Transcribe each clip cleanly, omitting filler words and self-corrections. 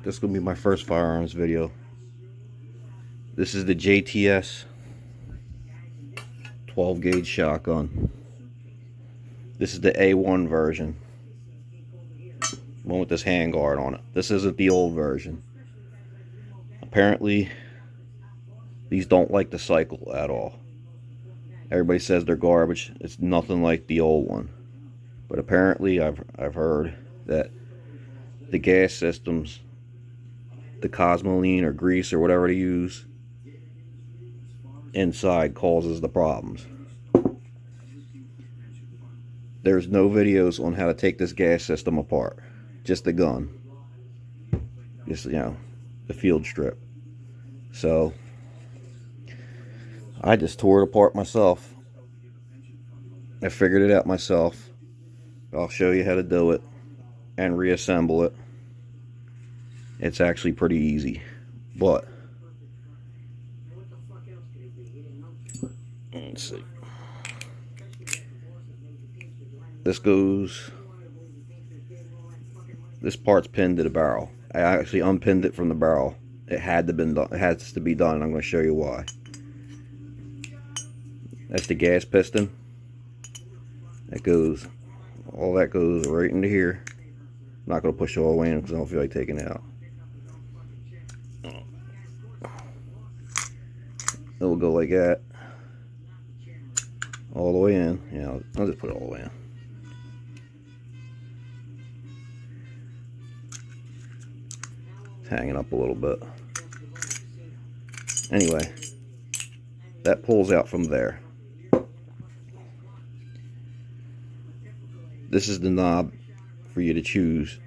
This is going to be my first firearms video. This is the JTS 12 gauge shotgun. This is the A1 version. One with this handguard on it. This isn't the old version. Apparently, these don't like to cycle at all. Everybody says they're garbage. It's nothing like the old one. But apparently, I've heard that the gas systems, the cosmoline or grease or whatever they use inside causes the problems. There's no videos on how to take this gas system apart. Just the gun. Just, you know, the field strip. So I just tore it apart myself. I figured it out myself. I'll show you how to do it and reassemble it. It's actually pretty easy, but let's see. This part's pinned to the barrel. I actually unpinned it from the barrel. It had to been done. It has to be done, and I'm going to show you why. That's the gas piston. All that goes right into here. I'm not going to push it all the way in because I don't feel like taking it out. It will go like that. All the way in. Yeah, I'll just put it all the way in. It's hanging up a little bit. Anyway, that pulls out from there. This is the knob for you to choose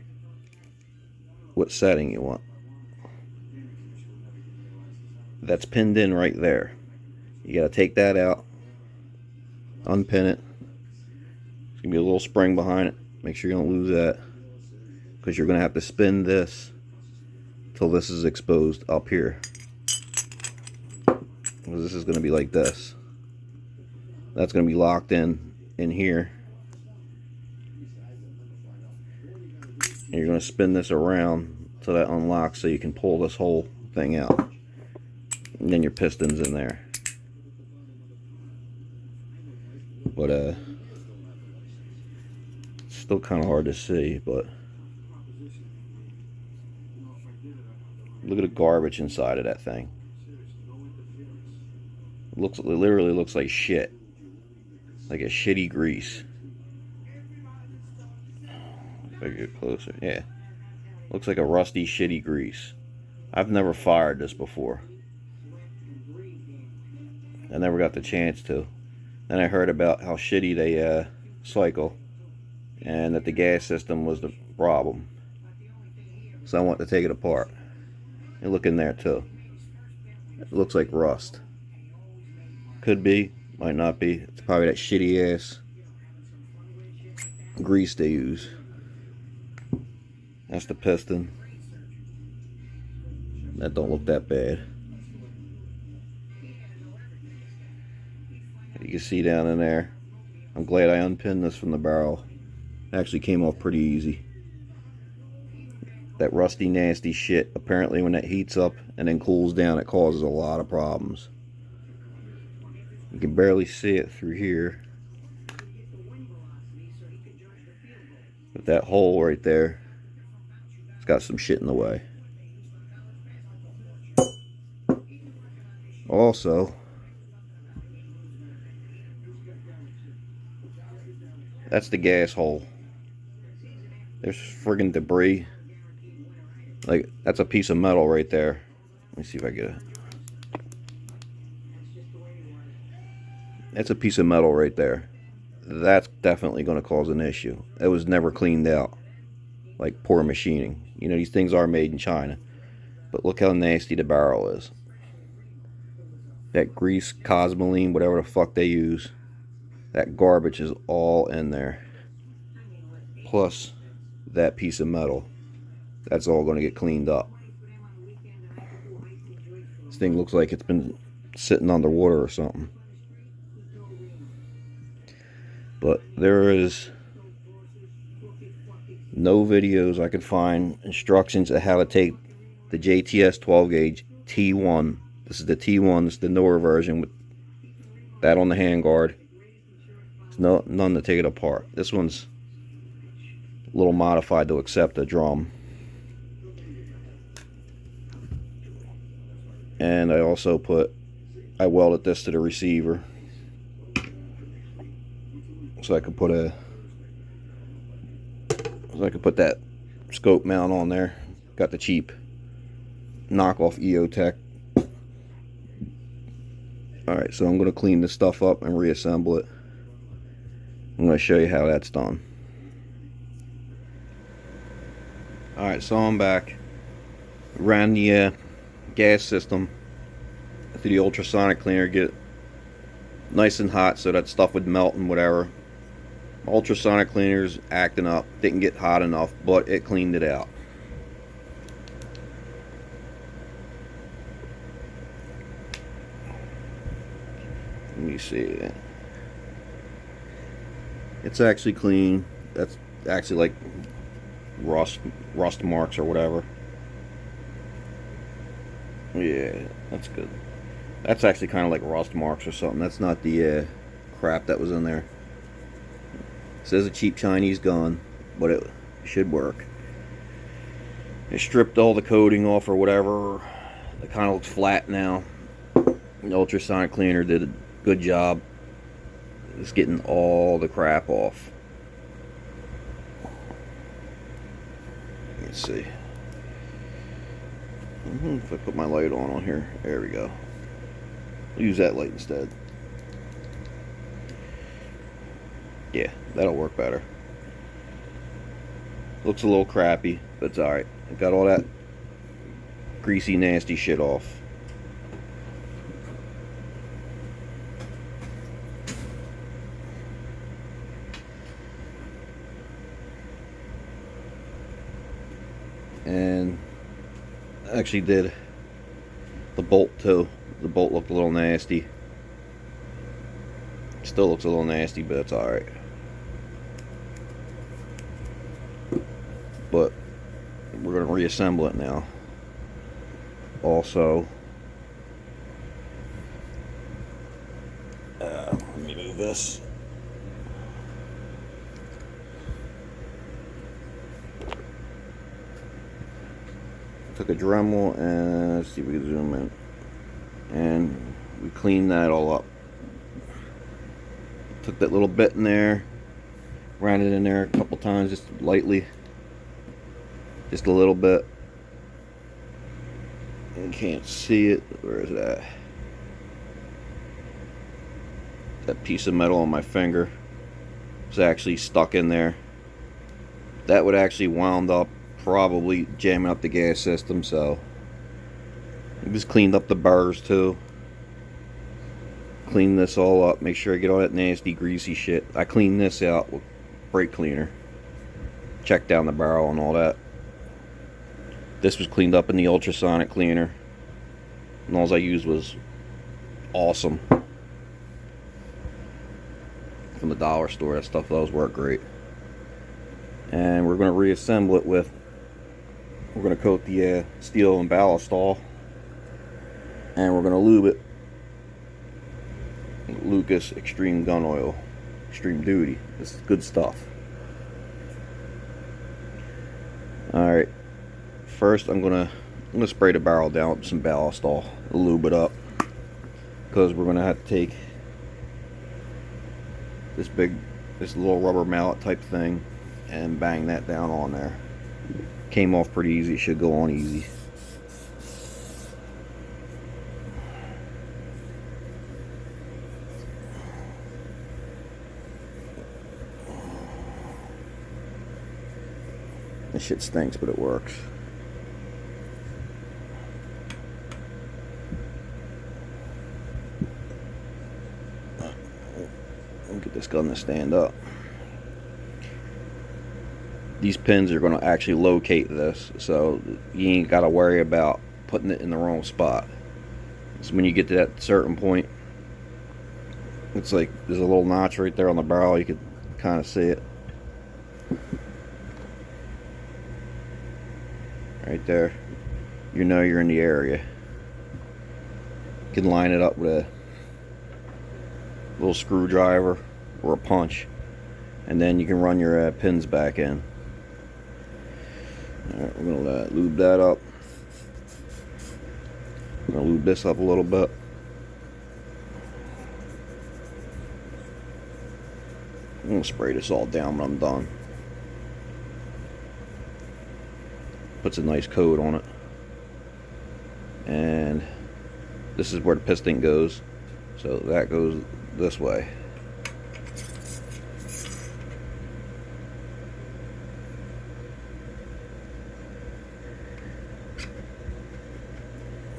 what setting you want. That's pinned in right there. You gotta take that out, unpin it. There's gonna be a little spring behind it. Make sure you don't lose that, because you're gonna have to spin this till this is exposed up here. Because this is gonna be like this. That's gonna be locked in here. And you're going to spin this around so that unlocks, so you can pull this whole thing out. And then your piston's in there. But it's still kind of hard to see, but look at the garbage inside of that thing. It literally looks like shit. Like a shitty grease. If I get closer, yeah. Looks like a rusty, shitty grease. I've never fired this before. I never got the chance to. Then I heard about how shitty they cycle, and that the gas system was the problem. So I want to take it apart. And look in there too. It looks like rust. Could be, might not be. It's probably that shitty ass grease they use. That's the piston. That don't look that bad. You can see down in there. I'm glad I unpinned this from the barrel. It actually came off pretty easy. That rusty, nasty shit, apparently when that heats up and then cools down, it causes a lot of problems. You can barely see it through here. But that hole right there, it's got some shit in the way. Also, that's the gas hole. There's friggin' debris. Like, that's a piece of metal right there. Let me see if I get it. That's a piece of metal right there. That's definitely going to cause an issue. It was never cleaned out. Like poor machining. You know, these things are made in China. But look how nasty the barrel is. That grease, cosmoline, whatever the fuck they use. That garbage is all in there. Plus that piece of metal. That's all going to get cleaned up. This thing looks like it's been sitting underwater or something. But there is no videos I could find, instructions on how to take the JTS 12 gauge T1. This is the T1. This is the newer version with that on the handguard. There's none to take it apart. This one's a little modified to accept a drum. And I welded this to the receiver so I could put that scope mount on there. Got the cheap knockoff EOTech. Alright, so I'm going to clean this stuff up and reassemble it. I'm going to show you how that's done. Alright, so I'm back. Ran the gas system through the ultrasonic cleaner, get it nice and hot so that stuff would melt and whatever. Ultrasonic cleaner's acting up, didn't get hot enough, but it cleaned it out. Let me see. It's actually clean. That's actually like rust marks or whatever. Yeah, that's good. That's actually kind of like rust marks or something. That's not the crap that was in there. It says a cheap Chinese gun, but it should work. It stripped all the coating off or whatever. It kind of looks flat now. The ultrasonic cleaner did a good job. It's getting all the crap off. Let's see. If I put my light on here, there we go. I'll use that light instead. Yeah, that'll work better. Looks a little crappy, but it's alright. I got all that greasy, nasty shit off. And I actually did the bolt too. The bolt looked a little nasty. Still looks a little nasty, but it's alright. But we're going to reassemble it now. Also, let me move this. Took a Dremel and let's see if we can zoom in. And we cleaned that all up. Took that little bit in there, ran it in there a couple times, just lightly, just a little bit. You can't see it. Where is that? That piece of metal on my finger was actually stuck in there. That would actually wound up probably jamming up the gas system, so I just cleaned up the burrs too. Clean this all up, make sure I get all that nasty greasy shit. I cleaned this out with brake cleaner, check down the barrel and all that. This was cleaned up in the ultrasonic cleaner, and all I used was awesome from the dollar store. That stuff does work great. And we're going to reassemble it with, we're going to coat the steel and ballistol, and we're going to lube it Lucas Extreme Gun Oil, Extreme Duty. This is good stuff. Alright, first I'm gonna spray the barrel down with some ballistol, lube it up, because we're gonna have to take this little rubber mallet type thing and bang that down on there. Came off pretty easy, it should go on easy. This shit stinks, but it works. I'll get this gun to stand up. These pins are going to actually locate this, so you ain't got to worry about putting it in the wrong spot. So when you get to that certain point, it's like there's a little notch right there on the barrel. You can kind of see it. Right there. you know you're in the area. You can line it up with a little screwdriver or a punch, and then you can run your pins back in. Alright, we're going to lube that up. I'm going to lube this up a little bit. I'm going to spray this all down when I'm done. Puts a nice coat on it. And this is where the piston goes. So that goes this way.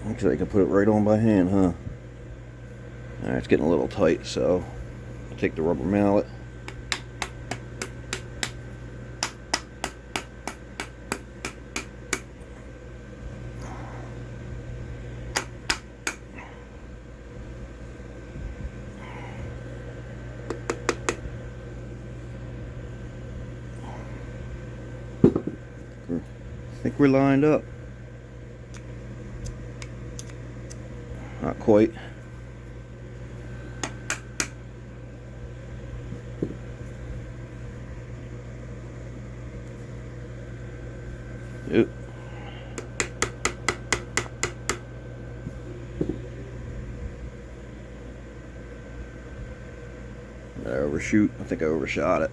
Looks like I can put it right on by hand, huh? Alright, it's getting a little tight, so I'll take the rubber mallet. I think we're lined up. Not quite. Yep. Did I overshoot? I think I overshot it.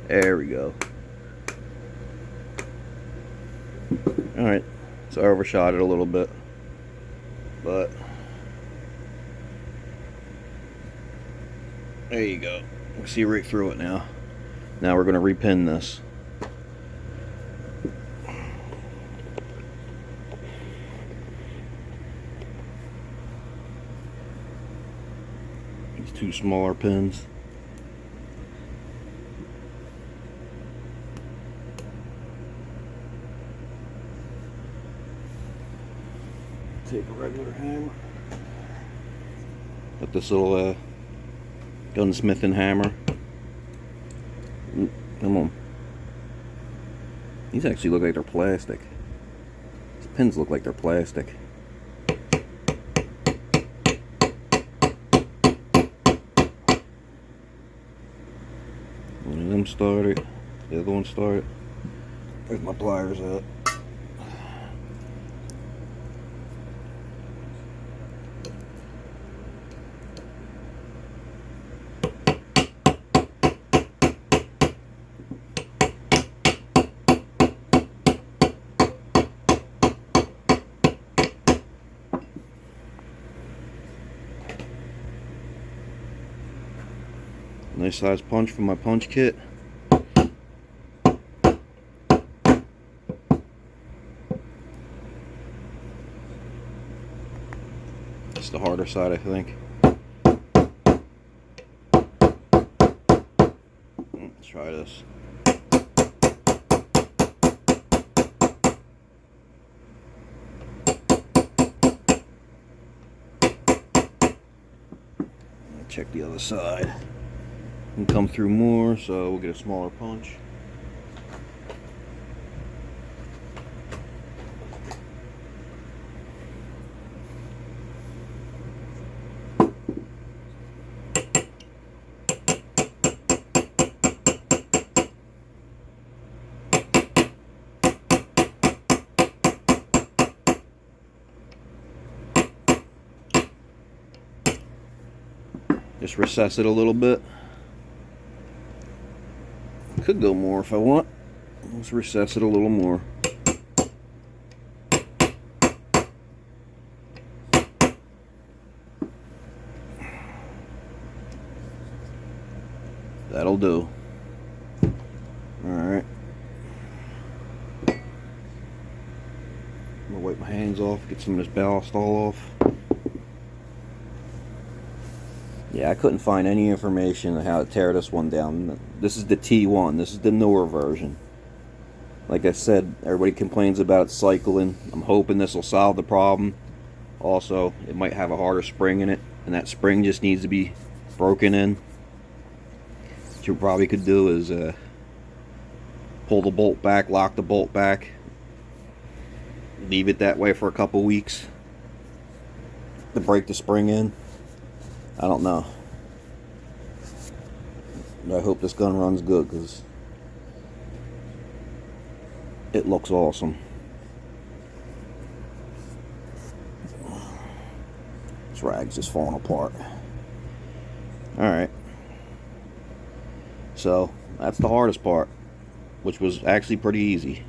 There we go. Alright, so I overshot it a little bit, but there you go. We see right through it now. Now we're going to repin this. These two smaller pins. Take a regular hammer. Got this little gunsmithing hammer. Come on. These actually look like they're plastic. These pins look like they're plastic. One of them started. The other one started. Where's my pliers at? Nice size punch from my punch kit. It's the harder side, I think. Let's try this. Check the other side. Can come through more, so we'll get a smaller punch. Just recess it a little bit. Could go more if I want. Let's recess it a little more. That'll do. Alright. I'm gonna wipe my hands off, get some of this ballast all off. Yeah, I couldn't find any information on how to tear this one down. This is the T1. This is the newer version. Like I said, everybody complains about it cycling. I'm hoping this will solve the problem. Also, it might have a harder spring in it, and that spring just needs to be broken in. What you probably could do is pull the bolt back, lock the bolt back, leave it that way for a couple weeks to break the spring in. I don't know. I hope this gun runs good because it looks awesome. This rag's just falling apart. Alright. So, that's the hardest part, which was actually pretty easy.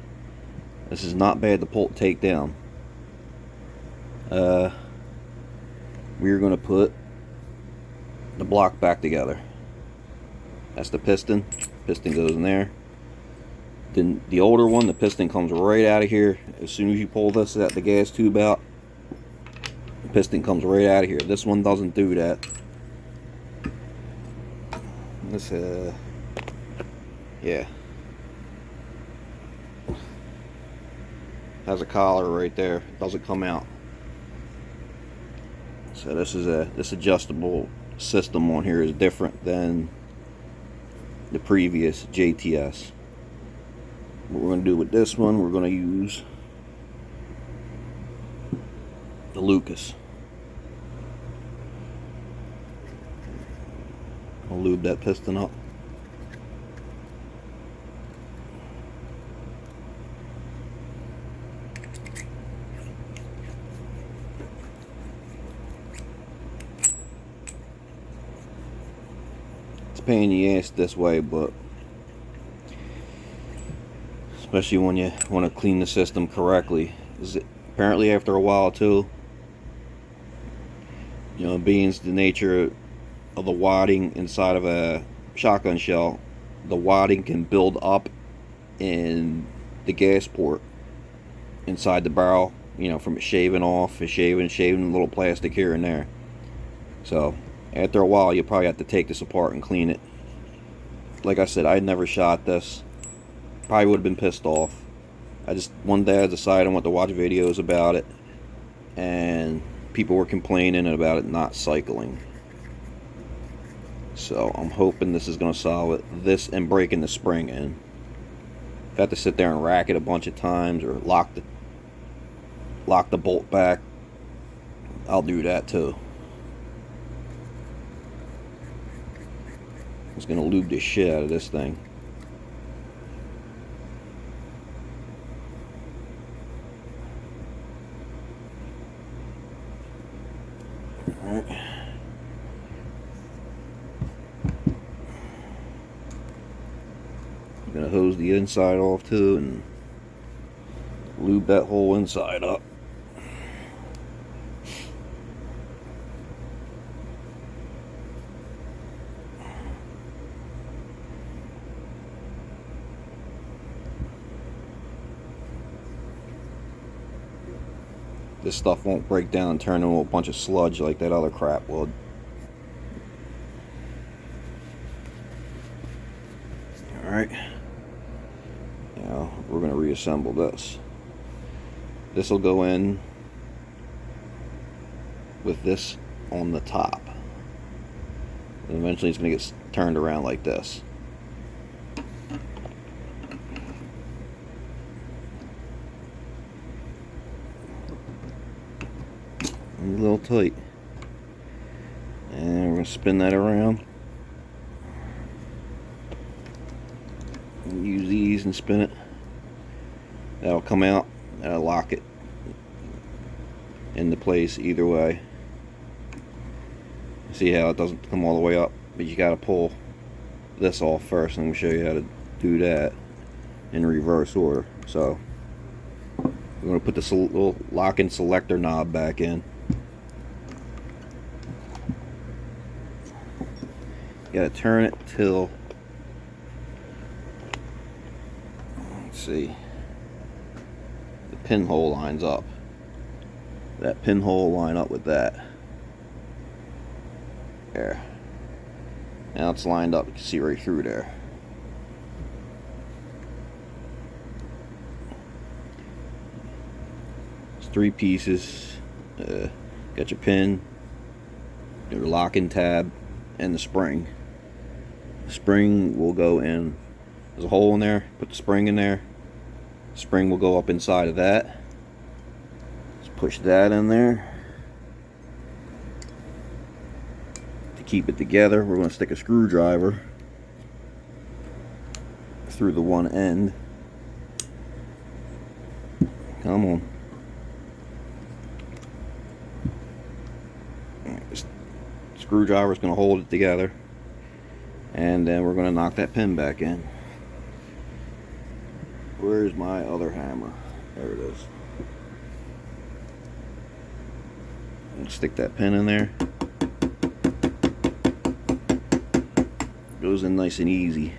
This is not bad to take down. We're going to put the block back together. That's the piston. Piston goes in there. Then the older one, the piston comes right out of here. As soon as you pull this at the gas tube out, the piston comes right out of here. This one doesn't do that. This yeah, has a collar right there. It doesn't come out. So this adjustable system on here is different than the previous JTS. What we're going to do with this one, we're going to use the Lucas. I'll lube that piston up. It's a pain in the ass this way, but especially when you want to clean the system correctly. Apparently after a while too, you know, being the nature of the wadding inside of a shotgun shell, the wadding can build up in the gas port inside the barrel, you know, from it shaving off, shaving a little plastic here and there. So after a while you probably have to take this apart and clean it. Like I said, I never shot this. Probably would have been pissed off. One day I decided I want to watch videos about it, and people were complaining about it not cycling. So I'm hoping this is going to solve it. This and breaking the spring in. If I have to sit there and rack it a bunch of times or lock the bolt back, I'll do that too. I'm just going to lube the shit out of this thing. Alright. I'm going to hose the inside off too and lube that whole inside up. This stuff won't break down and turn into a bunch of sludge like that other crap would. Alright. Now we're going to reassemble this. This will go in with this on the top. And eventually it's going to get turned around like this. A little tight, and we're going to spin that around and use these and spin it. That'll come out and I'll lock it into place either way. See how it doesn't come all the way up, but you got to pull this off first. I'm going to show you how to do that in reverse order. So we're going to put this little lock-in selector knob back in. You gotta turn it till, let's see, the pinhole lines up. That pinhole line up with that. There. Now it's lined up. You can see right through there. It's 3 pieces. Got your pin, your locking tab, and the spring. The spring will go in There's a hole in there. Put the spring in there. Spring will go up inside of that. Let's push that in there. To keep it together, we're going to stick a screwdriver through the one end. Come on. This screwdriver is going to hold it together. And then we're going to knock that pin back in. Where's my other hammer? There it is. Stick that pin in there. Goes in nice and easy.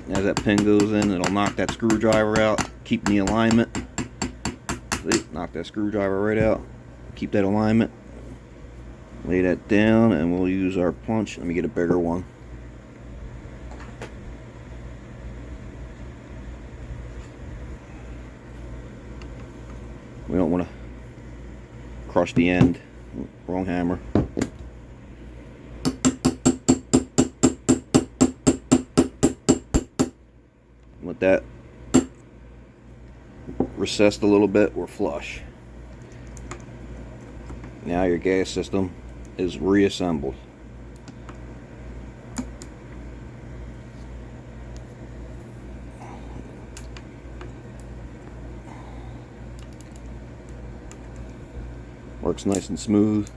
As that pin goes in, it'll knock that screwdriver out, keep the alignment. See, knock that screwdriver right out. Keep that alignment. Lay that down, and we'll use our punch. Let me get a bigger one. We don't want to crush the end. Wrong hammer. With that recessed a little bit, we're flush. Now your gas system is reassembled. Works nice and smooth.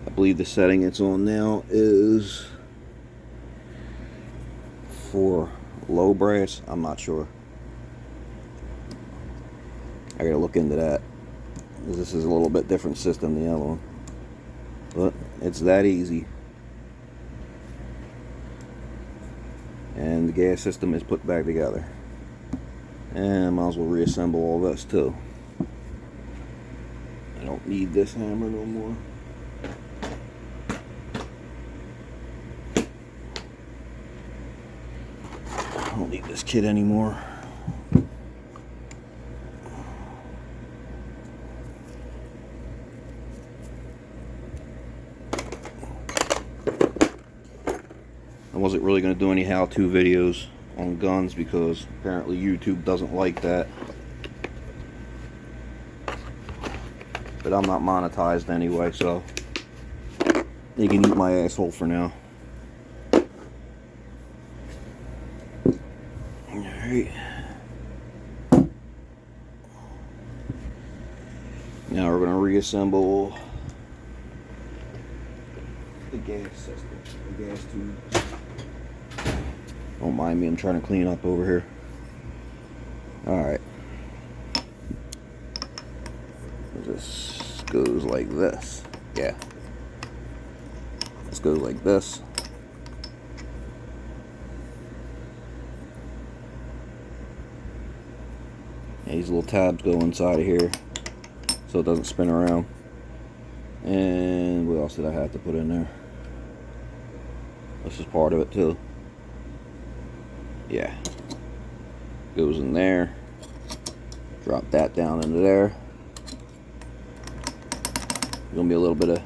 I believe the setting it's on now is for low brass. I'm not sure. I gotta look into that. This is a little bit different system than the other one. But it's that easy. And the gas system is put back together. And I might as well reassemble all this too. I don't need this hammer no more. I don't need this kit anymore. I wasn't really going to do any how-to videos on guns because apparently YouTube doesn't like that. But I'm not monetized anyway, so you can eat my asshole for now. Alright. Now we're going to reassemble the gas system, the gas tube. Don't mind me, I'm trying to clean up over here. Alright. This goes like this. Yeah. This goes like this. And these little tabs go inside of here so it doesn't spin around. And what else did I have to put in there? This is part of it too. Yeah, goes in there. Drop that down into there. There's gonna be a little bit of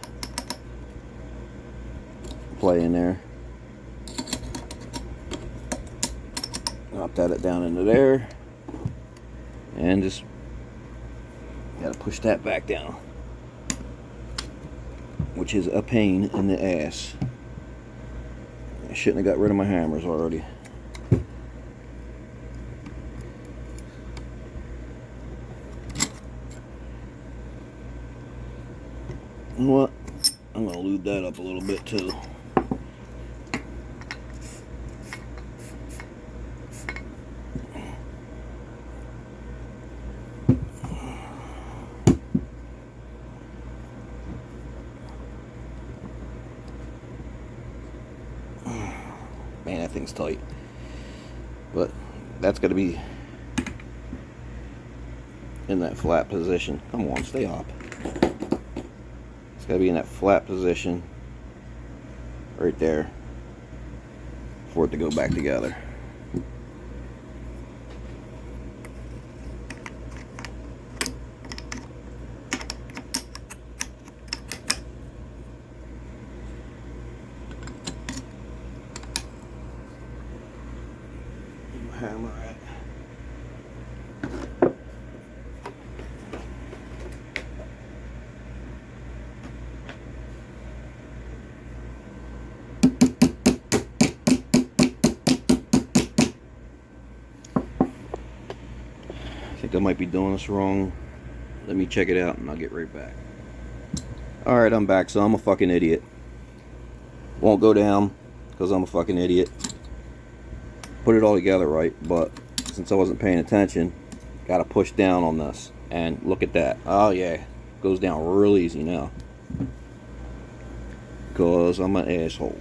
play in there. Drop that down into there, and just gotta push that back down, which is a pain in the ass. I shouldn't have got rid of my hammers already. You know what? I'm going to lube that up a little bit too. Man, that thing's tight. But that's going to be in that flat position. Come on, stay up. Got to be in that flat position right there for it to go back together. hammer at? I think I might be doing this wrong. Let me check it out and I'll get right back. Alright, I'm back. So I'm a fucking idiot. Won't go down because I'm a fucking idiot. Put it all together right, but since I wasn't paying attention, gotta push down on this. And look at that. Oh yeah, goes down real easy now. Because I'm an asshole.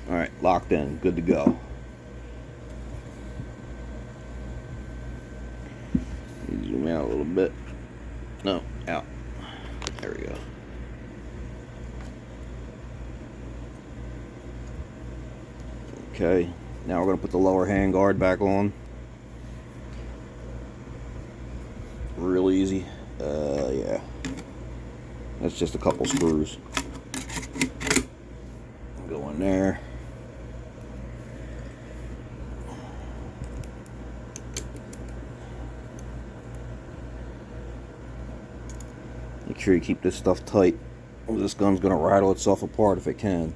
Alright, locked in. Good to go. Zoom out a little bit. No, out. There we go. Okay, now we're going to put the lower handguard back on. Real easy. Yeah. That's just a couple screws. Go in there. Make sure you keep this stuff tight. This gun's going to rattle itself apart if it can.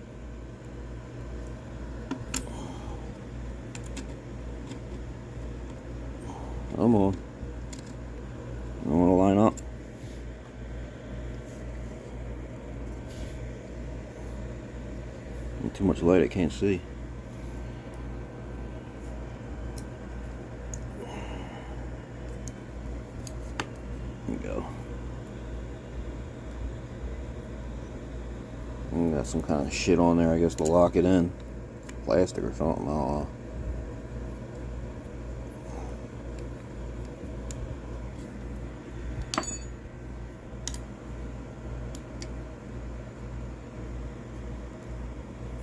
Come on. You want to line up? Too much light, I can't see. There we go. Got some kind of shit on there, I guess, to lock it in. Plastic or something, I don't know.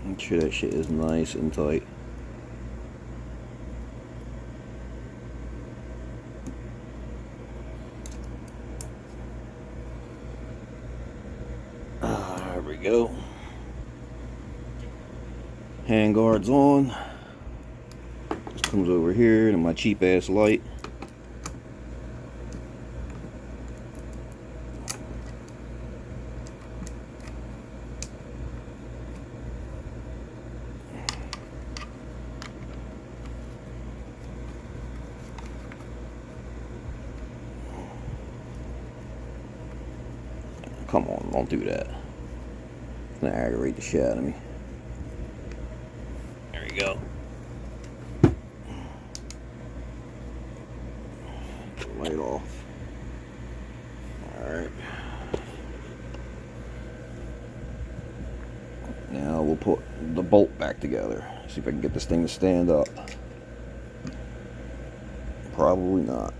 Make sure that shit is nice and tight. There we go. Handguard's on. This comes over here to my cheap ass light. Come on, don't do that. It's gonna aggravate the shit out of me. There you go. Get the light off. Alright. Now we'll put the bolt back together. See if I can get this thing to stand up. Probably not.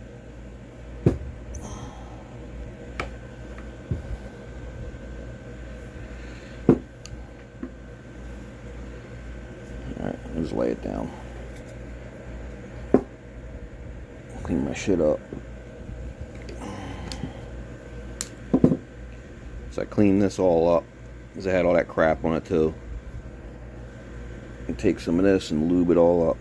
Just lay it down. Clean my shit up. So I cleaned this all up because I had all that crap on it too. And take some of this and lube it all up.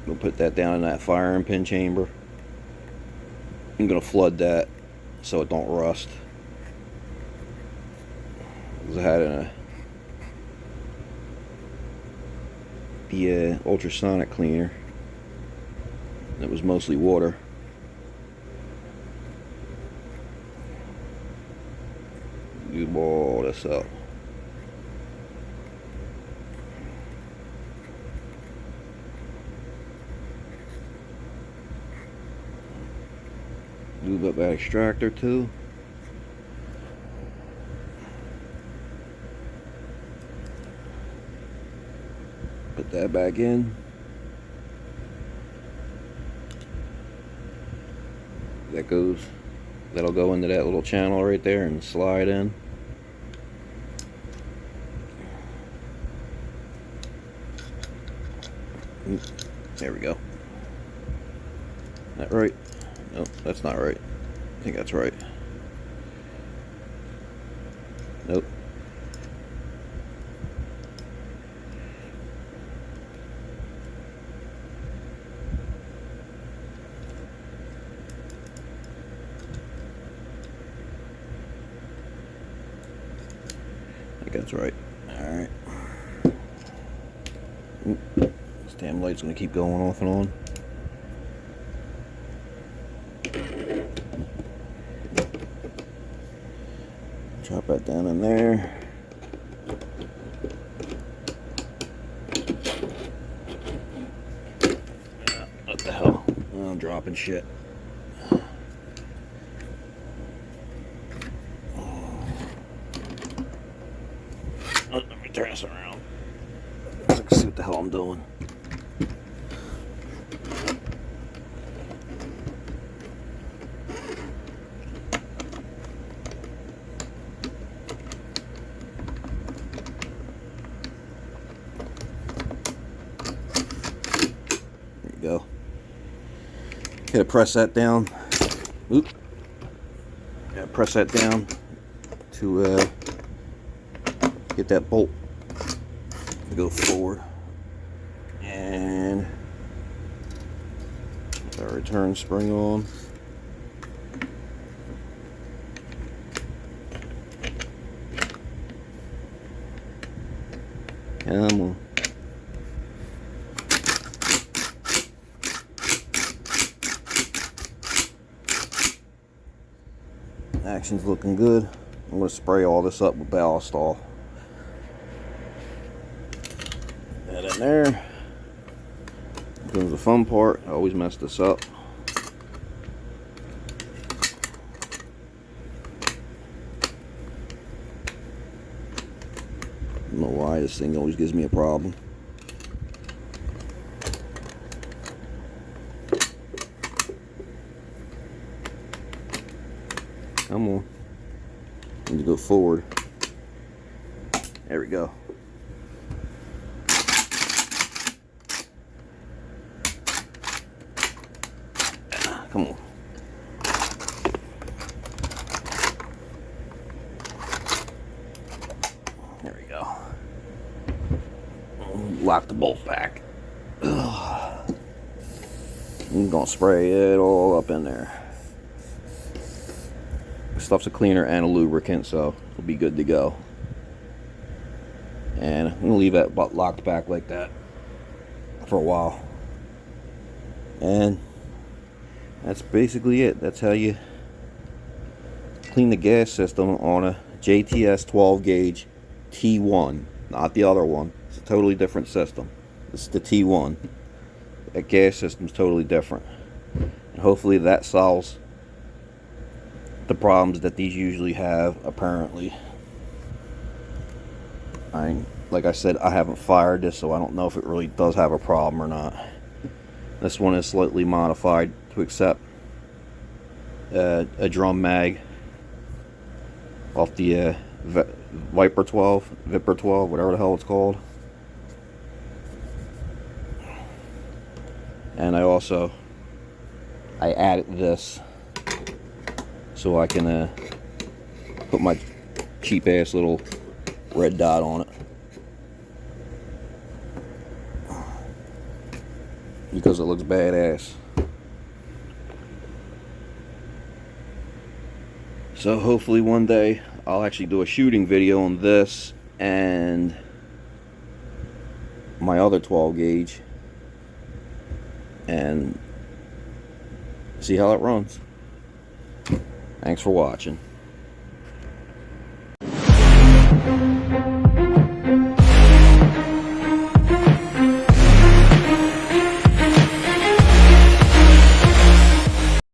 We'll put that down in that firing pin chamber. I'm gonna flood that so it don't rust. Because I had the ultrasonic cleaner. It was mostly water. Lube all this up. Lube up that extractor too. Put that back in. That'll go into that little channel right there and slide in. There we go. That right? Nope, that's not right. I think that's right. Nope. think that's right. Alright. This damn light's gonna keep going off and on. Drop that down in there. What the hell? Oh, I'm dropping shit. Let me turn this around so I can see what the hell I'm doing. There you go. Gotta press that down. Oop. Gotta press that down to get that bolt to go forward, and put our return spring on. Come on. Action's looking good. I'm going to spray all this up with Ballistol. That in there. Here comes the fun part. I always mess this up. I don't know why this thing always gives me a problem. Come on. Need to go forward. There we go. Come on. There we go. Lock the bolt back. Ugh. I'm gonna spray it all up in there. This stuff's a cleaner and a lubricant, so it'll be good to go. And I'm gonna leave that locked back like that for a while. And that's basically it. That's how you clean the gas system on a JTS 12 gauge T1, not the other one. It's a totally different system. This is the T1. That gas system's totally different. And hopefully that solves the problems that these usually have, apparently. Like I said, I haven't fired this, so I don't know if it really does have a problem or not. This one is slightly modified to accept a drum mag off the Viper 12, whatever the hell it's called. And I added this so I can put my cheap ass little red dot on it, because it looks badass. So hopefully one day I'll actually do a shooting video on this and my other 12 gauge and see how it runs. Thanks for watching.